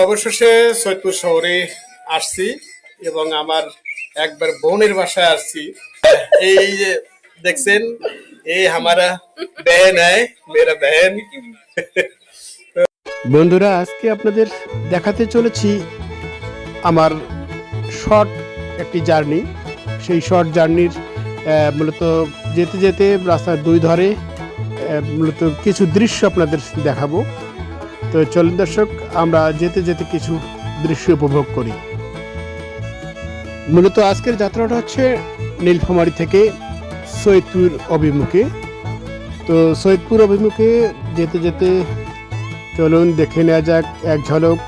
অবশেষে সৈয়দপুর শহরে আসছি এবং আমার একবার বোনের বাসায় আসছি। এই যে দেখছেন, এই हमारा बहन है, मेरा बहन। বন্ধুরা, আজকে আপনাদের দেখাতে চলেছি আমার শর্ট একটি জার্নি। সেই শর্ট জার্নির মূলত যেতে যেতে রাস্তার দুই ধারে মূলত কিছু দৃশ্য আপনাদের দেখাবো। তো চলুন দর্শক, আমরা যেতে যেতে কিছু দৃশ্য উপভোগ করি। মূলত আজকের যাত্রাটা হচ্ছে নীলফামারী থেকে সৈয়দপুর অভিমুখে। তো সৈয়দপুর অভিমুখে যেতে যেতে চলুন দেখে নেওয়া যাক এক ঝলক,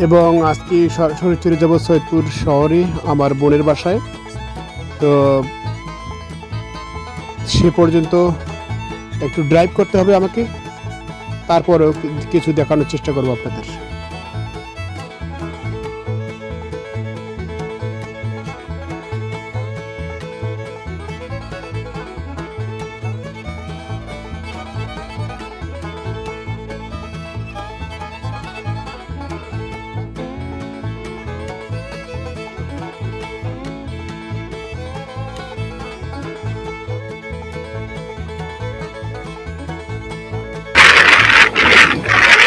এবং আজকে সরাসরি চলে যাব সৈয়দপুর শহরে আমার বোনের বাসায়। তো সে পর্যন্ত একটু ড্রাইভ করতে হবে আমাকে, তারপরেও কিছু দেখানোর চেষ্টা করবো আপনাদের।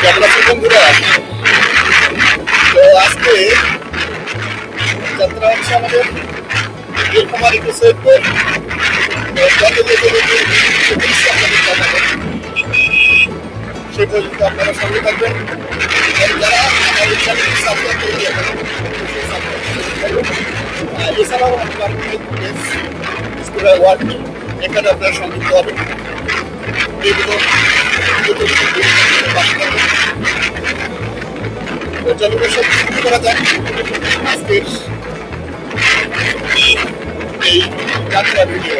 কেমন আছেন বন্ধুরা? তো আজকে যাত্রা হচ্ছে আমাদের নীলফামারী টু সৈয়দপুর। সেই পর্যন্ত আপনারা সঙ্গে থাকবেন। যারা আমাদের চ্যানেলটি সাবস্ক্রাইব করে দিয়ে এছাড়াও আপনার স্কুলের ওয়ার্ড এখানে আপনারা সংযুক্ত হবেন। এগুলো চলবে সব শুরু করা যাক আজকের এই যাত্রা ভিডিও।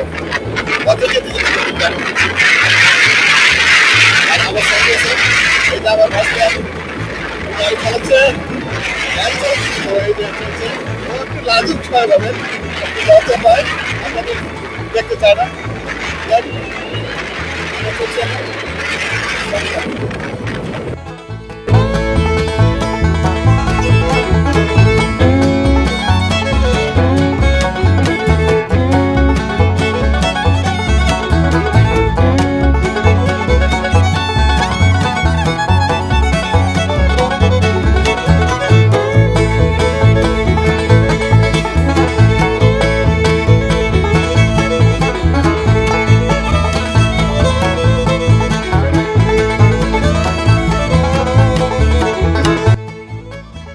কত যেতে যেতে আর আমার সঙ্গে আছে এটা আমার ভাষা গাড়ি চালাচ্ছে, একটু লাজুক ছয় পাবেন, একটু লজ্জা পায়, আপনাদের দেখতে চায় না।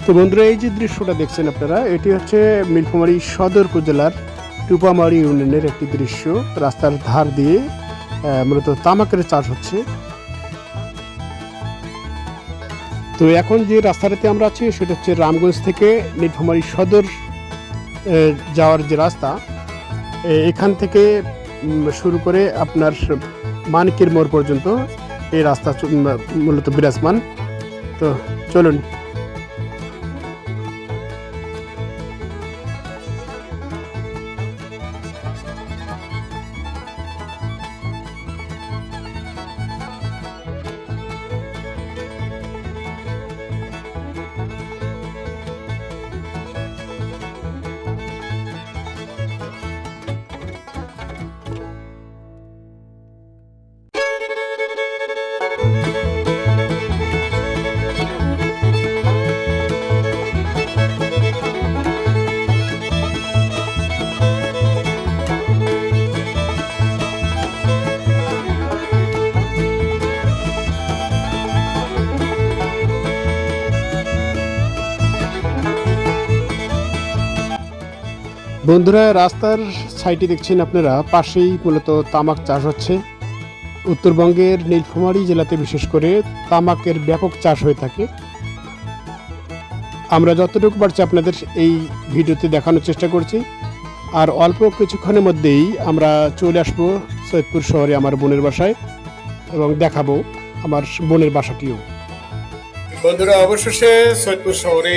তো বন্ধুরা, এই যে দৃশ্যটা দেখছেন আপনারা, এটি হচ্ছে নীলফামারী সদর উপজেলার টুপামারি ইউনিয়নের একটি দৃশ্য। রাস্তার ধার দিয়ে মূলত তামাকের চাষ হচ্ছে। তো এখন যে রাস্তাটাতে আমরা আছি সেটা হচ্ছে রামগঞ্জ থেকে নীলফামারী সদর যাওয়ার যে রাস্তা, এখান থেকে শুরু করে আপনার মানিকের মোড় পর্যন্ত এই রাস্তা মূলত বিরাজমান। তো চলুন। বন্ধুরা, রাস্তার সাইডে দেখছেন আপনারা, পাশেই মূলত তামাক চাষ হচ্ছে। উত্তরবঙ্গের নীলফামারী জেলাতে বিশেষ করে তামাকের ব্যাপক চাষ হয়ে থাকে। আমরা যতটুকু পারছি আপনাদের এই ভিডিওতে দেখানোর চেষ্টা করছি। আর অল্প কিছুক্ষণের মধ্যেই আমরা চলে আসবো সৈয়দপুর শহরে আমার বোনের বাসায়, এবং দেখাবো আমার বোনের বাসাটিও। বন্ধুরা, অবশেষে সৈয়দপুর শহরে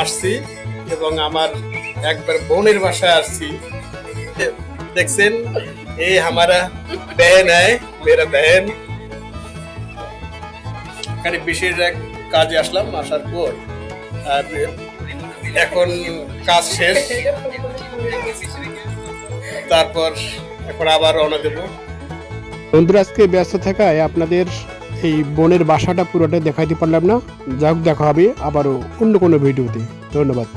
আসছি এবং আমার একবার বোনের বাসায় আসছি। দেখছেন, এই हमारा बहन है, मेरा बहन। এখানে বিশেষ এক কাজে আসলাম, আসার পর আর এখন কাজ শেষ, তারপর এখন আবার রওনা দেবো। বন্ধুরা, আজকে ব্যস্ত থাকায় আপনাদের এই বোনের বাসাটা পুরোটা দেখাইতে পারলাম না। যাক, দেখা হবে আবারও অন্য কোনো ভিডিওতে। ধন্যবাদ।